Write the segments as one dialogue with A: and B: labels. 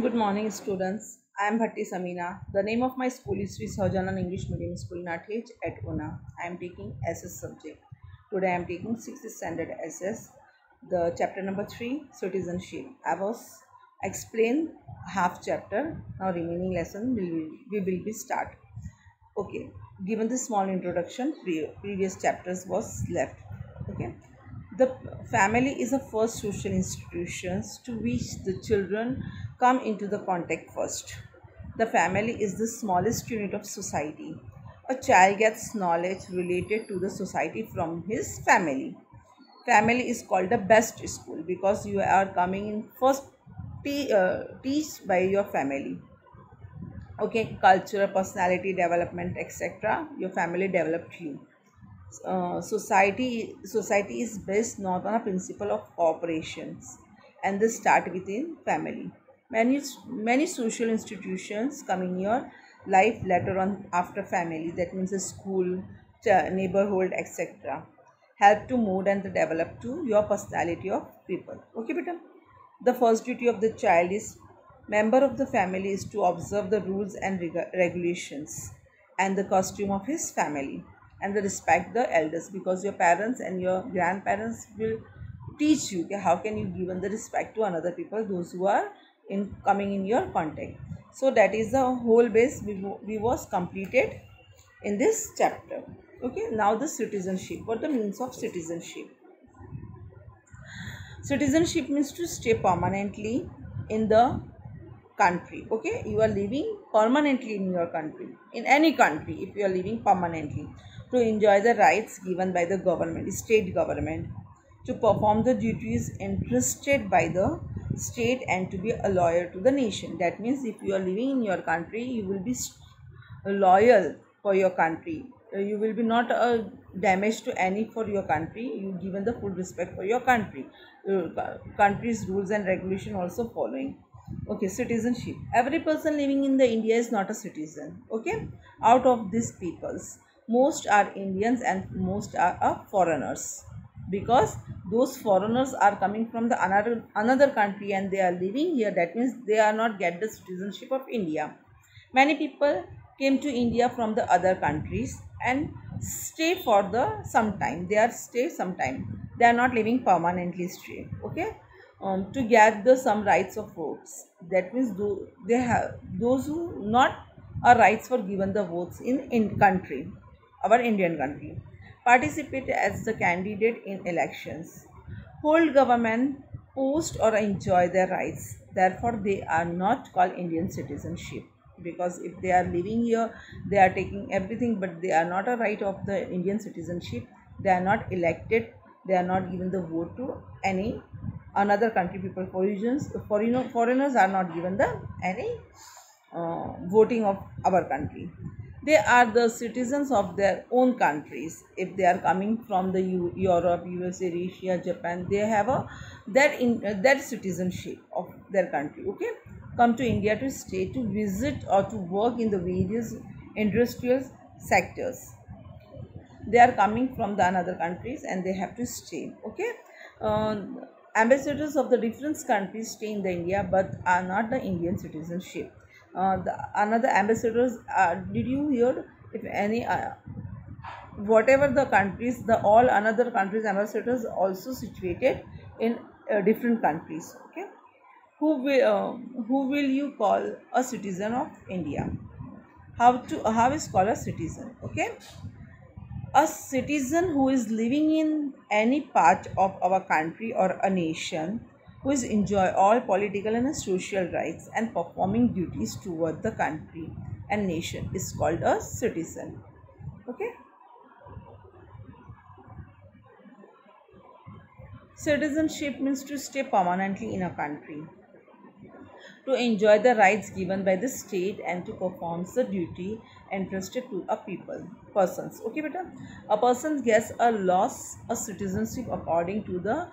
A: Good morning, students. I am Bhatti Samina. The name of my school is Sri Sahajanan English Medium School, Nathej at Una. I am taking SS subject. Today I am taking 6th standard SS. The chapter number 3, citizenship. I was explain half chapter. Now remaining lesson we will be start. Okay. Given the small introduction, previous chapters was left. Okay. The family is the first social institutions to which the children come into the contact first. The family is the smallest unit of society. A child gets knowledge related to the society from his family. Family is called the best school because you are coming in first teach by your family. Okay, culture, personality development, etc. Your family developed you. Society is based not on a principle of cooperations, and they start within family. Many social institutions come in your life later on after family, that means a school, neighborhood, etc. help to mold and develop to your personality of people. Okay, beta. The first duty of the child is member of the family is to observe the rules and regulations and the costume of his family and the respect the elders, because your parents and your grandparents will teach you okay, how can you give the respect to another people, those who are in coming in your contact. So that is the whole base we was completed in this chapter. Okay, now the citizenship. What the means of citizenship? Citizenship means to stay permanently in the country. Okay, you are living permanently in your country, in any country. If you are living permanently, to enjoy the rights given by the government, state government, to perform the duties entrusted by the state, and to be a loyal to the nation. That means if you are living in your country, you will be loyal for your country. You will be not damage to any for your country. You given the full respect for your country. Country's rules and regulation also following. Okay, citizenship. Every person living in the India is not a citizen. Okay, out of these peoples, most are Indians and most are foreigners, because those foreigners are coming from the another country and they are living here. That means they are not get the citizenship of India. Many people came to India from the other countries and stay for the some time. They are stay some time. They are not living permanently stay. Okay, to get the some rights of votes. That means they have those who not are rights for given the votes in country, our Indian country. Participate as the candidate in elections, hold government post or enjoy their rights. Therefore, they are not called Indian citizenship, because if they are living here, they are taking everything, but they are not a right of the Indian citizenship. They are not elected. They are not given the vote to any another country people. Foreigners are not given the any voting of our country. They are the citizens of their own countries. If they are coming from the Europe, USA, Russia, Japan, they have a that citizenship of their country. Okay, come to India to stay, to visit, or to work in the various industrial sectors. They are coming from the another countries and they have to stay. Okay, uh, ambassadors of the different countries stay in the India but are not the Indian citizenship. The another ambassadors, did you hear if any whatever the countries, the all another countries ambassadors also situated in different countries. Okay, who will you call a citizen of India? How is called a citizen? Okay, a citizen who is living in any part of our country or a nation, who is enjoy all political and social rights and performing duties toward the country and nation is called a citizen. Okay, citizenship means to stay permanently in a country, to enjoy the rights given by the state, and to perform the duty entrusted to a people persons. Okay, beta. A person gets a loss a citizenship according to the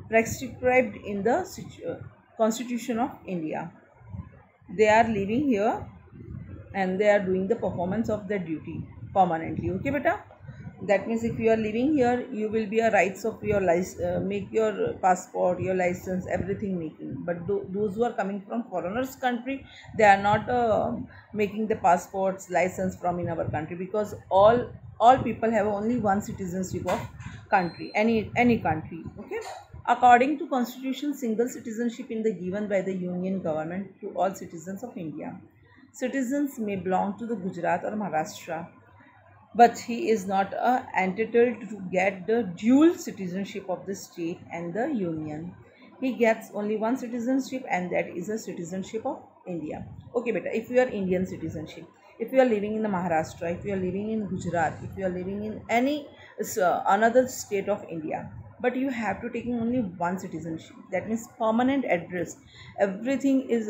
A: prescribed in the constitution of India. They are living here and they are doing the performance of their duty permanently. Okay, beta. That means if you are living here, you will be a rights of your make your passport, your license, everything making. But those who are coming from foreigners country, they are not making the passports, license from in our country, because all people have only one citizenship of country, any country. Okay. According to constitution, single citizenship in the given by the union government to all citizens of India. Citizens may belong to the Gujarat or Maharashtra, but he is not entitled to get the dual citizenship of the state and the union. He gets only one citizenship, and that is a citizenship of India. Okay, beta, if you are Indian citizenship, if you are living in the Maharashtra, if you are living in Gujarat, if you are living in any another state of India, but you have to take only one citizenship. That means permanent address, everything is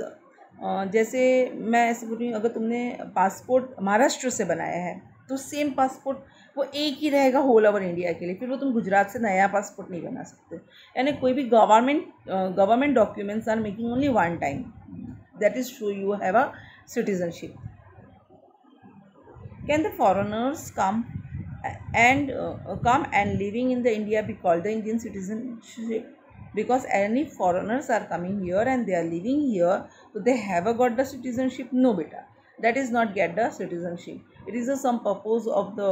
A: जैसे मैं ऐसे बोल रही हूँ, अगर तुमने passport Maharashtra से बनाया है तो सेम पासपोर्ट वो एक ही रहेगा होल ओवर इंडिया के लिए, फिर वो तुम गुजरात से नया पासपोर्ट नहीं बना सकते. यानी कोई भी government documents are making only one time, that is show you have a citizenship. Can the foreigners come and living in the India be called the Indian citizenship? Because any foreigners are coming here and they are living here, so they have got the citizenship? No, beta, that is not get the citizenship. It is some purpose of the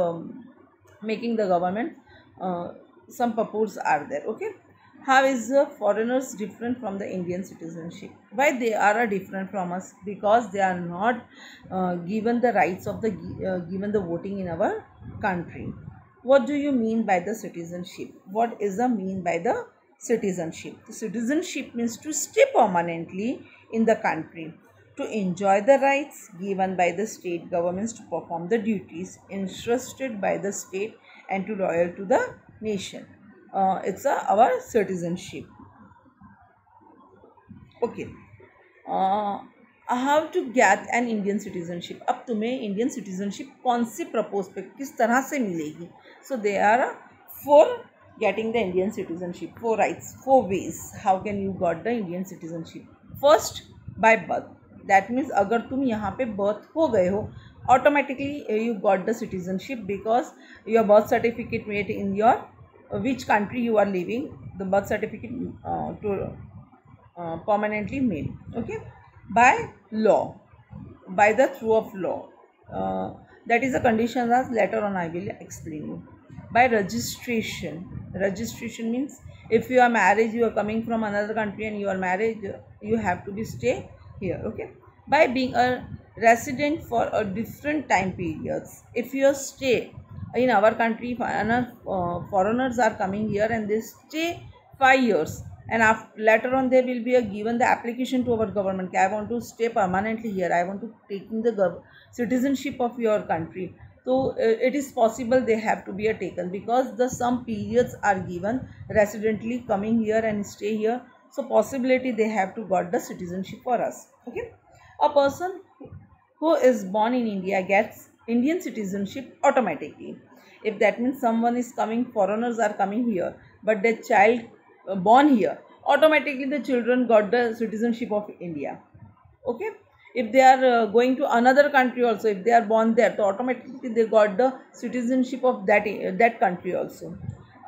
A: making the government, some purpose are there. Okay. How is the foreigners different from the Indian citizenship? Why they are different from us? Because they are not given the rights of the given the voting in our country. What do you mean by the citizenship? What is the mean by the citizenship? The citizenship means to stay permanently in the country, to enjoy the rights given by the state governments, to perform the duties entrusted by the state, and to loyal to the nation. It's our citizenship. Okay. How to get an Indian citizenship? अब तुम्हें Indian citizenship कौन सी propose पे किस तरह से मिलेगी? So there are 4 getting the Indian citizenship, 4 rights, 4 ways. How can you got the Indian citizenship? First, by birth. That means अगर तुम यहाँ पे birth हो गए हो, automatically you got the citizenship, because your birth certificate made in your which country you are living, the birth certificate to permanently made. Okay. By law, by the through of law, that is a condition as later on I will explain you. By registration, registration means if you are married, you are coming from another country and you are married, you have to be stay here. Okay. By being a resident for a different time periods, if you stay in our country, foreigners are coming here and they stay 5 years, and after, later on they will be given the application to our government, I want to stay permanently here, I want to take in the citizenship of your country. So it is possible they have to be taken, because the some periods are given residently coming here and stay here, so possibility they have to got the citizenship for us. Okay. A person who is born in India gets Indian citizenship automatically. If that means someone is coming, foreigners are coming here, but their child born here, automatically the children got the citizenship of India. Okay. If they are going to another country also, if they are born there, so automatically they got the citizenship of that country also.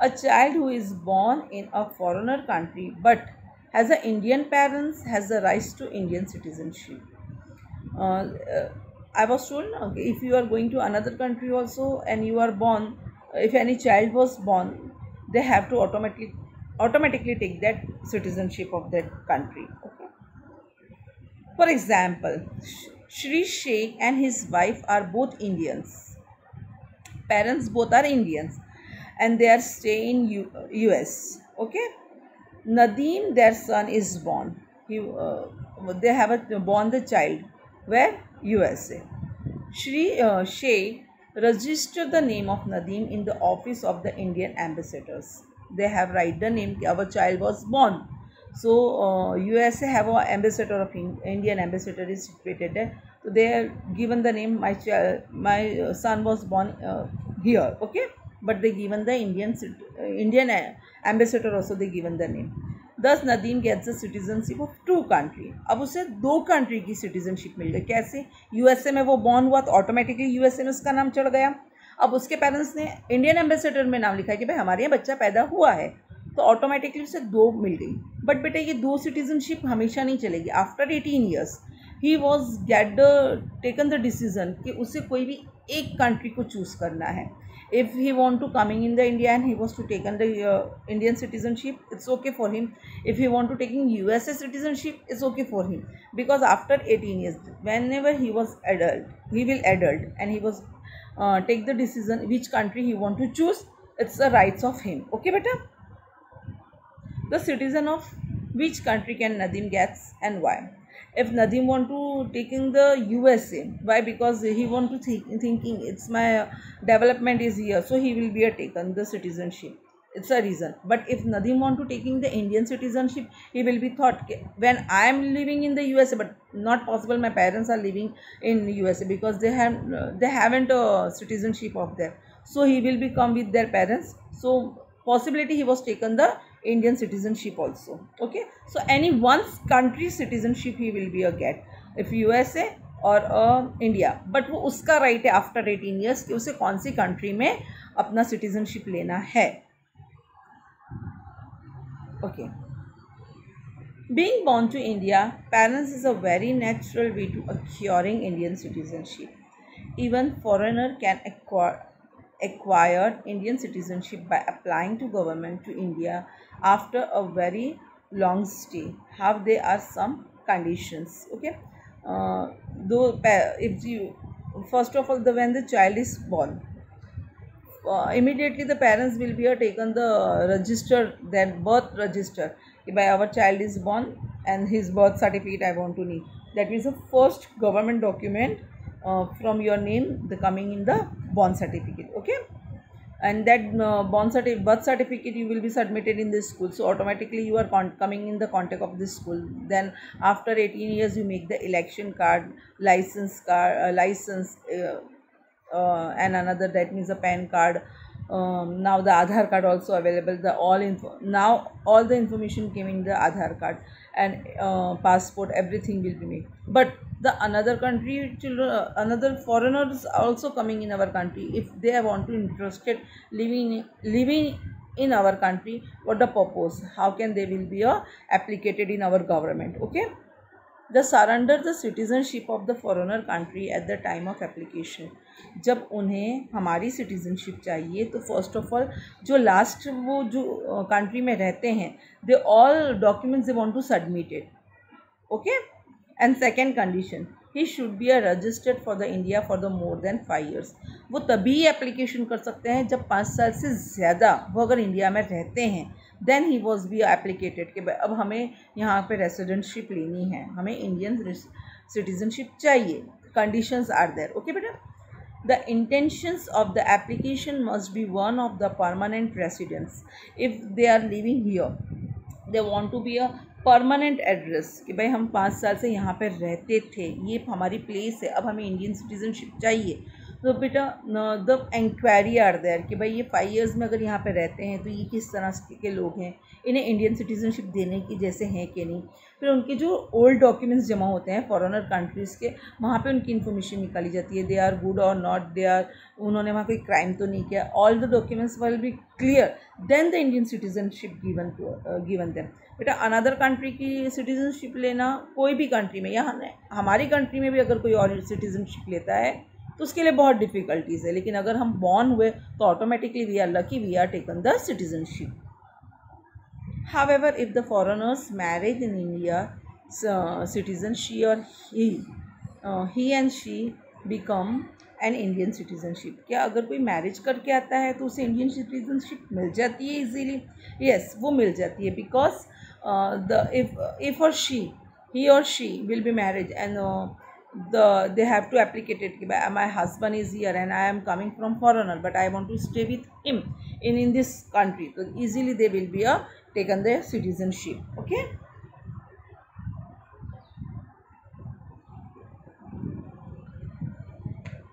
A: A child who is born in a foreigner country but has a Indian parents has the rights to Indian citizenship. I was told, okay, if you are going to another country also and you are born, if any child was born, they have to automatically take that citizenship of that country. Okay. For example, Shri Sheikh and his wife are both Indians. Parents both are Indians and they are staying in US. Okay. Nadeem, their son, is born. They have born the child. Where? USA. Shri Sheikh registered the name of Nadeem in the office of the Indian ambassadors. They have write the name, our child was born. So USA have an ambassador of Indian ambassador is situated there. So they have given the name, my son was born here. Okay. But they given the Indian ambassador also they given the name. Thus Nadeem gets the citizenship of 2 country. अब उसे 2 country की citizenship मिल गई. कैसे? USA में वो born हुआ तो automatically USA में उसका नाम चढ़ गया. अब उसके पेरेंट्स ने इंडियन एम्बेसडर में नाम लिखा है कि भाई हमारे यहाँ बच्चा पैदा हुआ है, तो ऑटोमेटिकली उसे 2 मिल गई। बट बेटा ये 2 सिटीजनशिप हमेशा नहीं चलेगी। After 18 years he was taken the decision कि उसे कोई भी एक कंट्री को चूज़ करना है। If he want to coming in the India and he was to taken the Indian citizenship, it's okay for him. If he want to taking USA citizenship, it's okay for him, because after 18 years, whenever he was adult, he will adult and he was take the decision which country he want to choose. It's the rights of him. Okay, beta. The citizen of which country can Nadeem gets and why? If Nadeem want to taking the USA, why? Because he want to thinking it's my development is here, so he will be a taken the citizenship. It's a reason. But if Nadeem want to taking the Indian citizenship, he will be thought when I am living in the USA, but not possible. My parents are living in USA because they haven't a citizenship of there, so he will be come with their parents. So possibility he was taken the Indian citizenship also. Okay, so any one country citizenship he will be a get, if USA और India. But वो उसका right है after 18 years कि उसे कौन सी country में अपना citizenship लेना है। Okay, being born to India, parents is a very natural way to acquiring Indian citizenship. Even foreigner can acquire Indian citizenship by applying to government to India after a very long stay. How there are some conditions. Okay, though if you first of all when the child is born, immediately the parents will be taken the register, then birth register, by our child is born and his birth certificate I want to need. That is the first government document from your name, the coming in the born certificate. Okay, and that birth certificate you will be submitted in this school, so automatically you are coming in the contact of this school. Then after 18 years you make the election card, license and another, that means a PAN card. Now the Aadhaar card also available. Now all the information came in the Aadhaar card, and passport, everything will be made. But the another country children, another foreigners also coming in our country, if they want to interested living in our country, what the purpose, how can they will be applicated in our government. Okay, the surrender the citizenship of the foreigner country at the time of application. जब उन्हें हमारी citizenship चाहिए तो first of all जो last वो जो country में रहते हैं, they all documents they want to submit it. Okay, and second condition, he should be a registered for the India for the more than 5 years. वो तभी एप्लीकेशन कर सकते हैं जब 5 साल से ज़्यादा वो अगर इंडिया में रहते हैं. Then he was be applicated कि अब हमें यहाँ पे रेसिडेंटशिप लेनी है, हमें इंडियन सिटीजनशिप चाहिए. Conditions are there. ओके बेटा, the intentions of the application must be one of the permanent residence. If they are living here, they want to be a permanent address कि भाई हम 5 साल से यहाँ पे रहते थे, ये हमारी प्लेस है, अब हमें इंडियन सिटीजनशिप चाहिए. तो बेटा द इंक्वायरी आर देयर कि भाई ये 5 years में अगर यहाँ पे रहते हैं तो ये किस तरह के लोग हैं, इन्हें इंडियन सिटीजनशिप देने की जैसे हैं कि नहीं. फिर उनके जो ओल्ड डॉक्यूमेंट्स जमा होते हैं फॉरेनर कंट्रीज़ के, वहाँ पे उनकी इन्फॉर्मेशन निकाली जाती है. दे आर गुड और नॉट, दे आर, उन्होंने वहाँ कोई क्राइम तो नहीं किया. All the documents will be clear, then the Indian citizenship given them. बेटा अनदर कंट्री की सिटीजनशिप लेना, कोई भी कंट्री में, यहाँ हमारी कंट्री में भी अगर कोई और सिटीजनशिप लेता है तो उसके लिए बहुत डिफ़िकल्टीज़ है. लेकिन अगर हम बॉर्न हुए तो automatically we are lucky, we are taken the citizenship. However, if the foreigners married in India citizen, she or he and she become an Indian citizenship. क्या अगर कोई मैरिज करके आता है तो उसे इंडियन सिटीजनशिप मिल जाती है इजीली? यस, वो मिल जाती है. Because if or she, he or she will be married and they have to applicate it. My husband is here and I am coming from foreigner, but I want to stay with him in this country. So easily they will be taken their citizenship. Okay.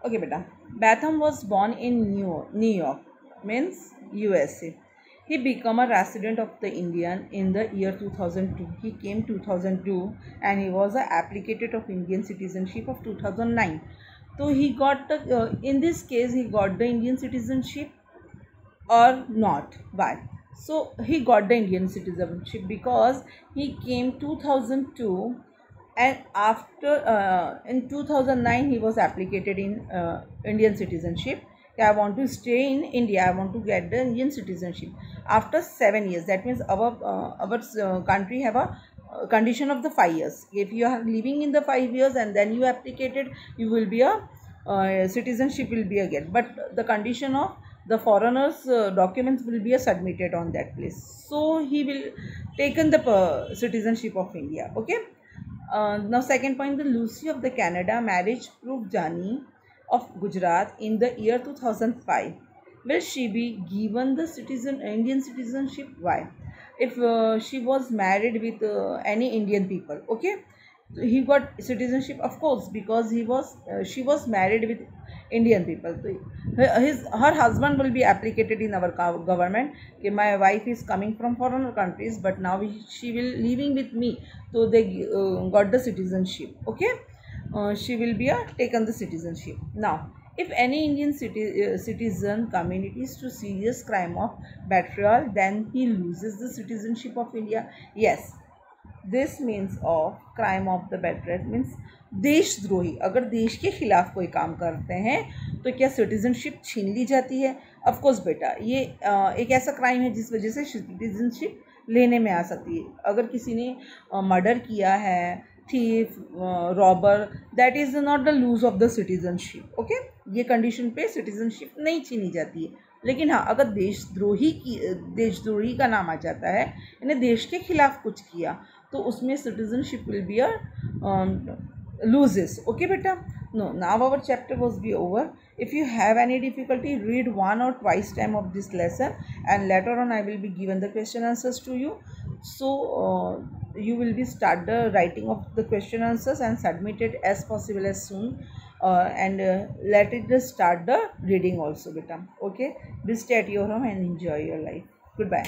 A: Okay, beta. Batham was born in New York, means USA. He became a resident of the Indian in the year 2002. He came 2002 and he was a applicator of Indian citizenship of 2009. So he got the in this case he got the Indian citizenship or not. Why? So he got the Indian citizenship because he came 2002, and after in 2009 he was applicated in Indian citizenship. I want to stay in India, I want to get the Indian citizenship after 7 years. That means our country have a condition of the 5 years. If you are living in the 5 years and then you applicated, you will be a citizenship will be again. But the condition of the foreigners documents will be submitted on that place, so he will taken the citizenship of India. Okay. Now second point, the Lucy of the Canada marriage proved Jani of Gujarat in the year 2005. Will she be given the Indian citizenship? Why? If she was married with any Indian people, okay, he got citizenship, of course, because she was married with Indian people. So her husband will be applicated in our government. Okay, my wife is coming from foreign countries, but now she will living with me, so they got the citizenship. Okay, she will be taken the citizenship. Now, if any Indian citizen commits to serious crime of betrayal, then he loses the citizenship of India. Yes, this means of crime of the betrayed means देशद्रोही। अगर देश के खिलाफ कोई काम करते हैं तो क्या सिटीजनशिप छीन ली जाती है? ऑफ कोर्स बेटा, ये एक ऐसा क्राइम है जिस वजह से सिटीजनशिप लेने में आ सकती है। अगर किसी ने मर्डर किया है, thief, robber, that is not the loss of the citizenship. Okay, ये कंडीशन पे सिटीजनशिप नहीं छीनी जाती है। लेकिन हाँ, अगर देशद्रोही का नाम आ जाता है, यानी देश के खिलाफ कुछ किया, तो उसमें citizenship will be loses. Okay beta, no, now our chapter was be over. If you have any difficulty, read one or twice time of this lesson, and later on I will be given the question answers to you. So you will be start the writing of the question answers and submit it as possible as soon, and let it just start the reading also beta. Okay, be stay at your home and enjoy your life. Goodbye.